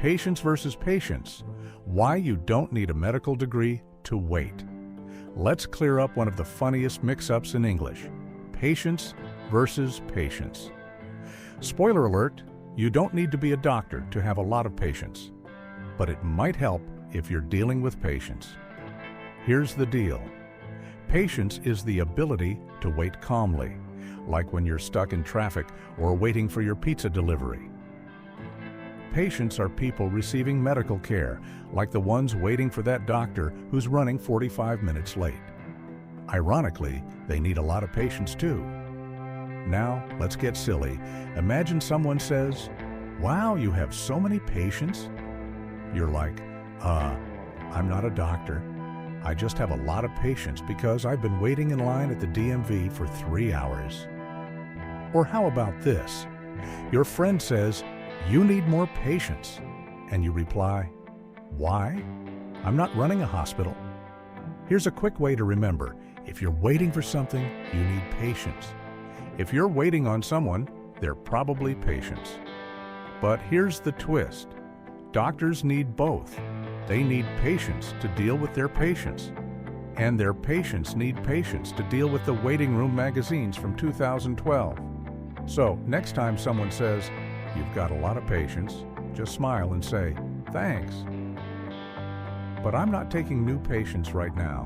Patience versus patience. Why you don't need a medical degree to wait. Let's clear up one of the funniest mix-ups in English. Patience versus patience. Spoiler alert, you don't need to be a doctor to have a lot of patience, but it might help if you're dealing with patience. Here's the deal. Patience is the ability to wait calmly, like when you're stuck in traffic or waiting for your pizza delivery. Patients are people receiving medical care, like the ones waiting for that doctor who's running 45 minutes late. Ironically, they need a lot of patience too. Now, let's get silly. Imagine someone says, "Wow, you have so many patients?" You're like, I'm not a doctor. I just have a lot of patience because I've been waiting in line at the DMV for 3 hours. Or how about this? Your friend says, "You need more patience." And you reply, "Why? I'm not running a hospital." Here's a quick way to remember. If you're waiting for something, you need patience. If you're waiting on someone, they're probably patients. But here's the twist. Doctors need both. They need patience to deal with their patients. And their patients need patience to deal with the waiting room magazines from 2012. So next time someone says, "You've got a lot of patience," just smile and say, "Thanks. But I'm not taking new patients right now."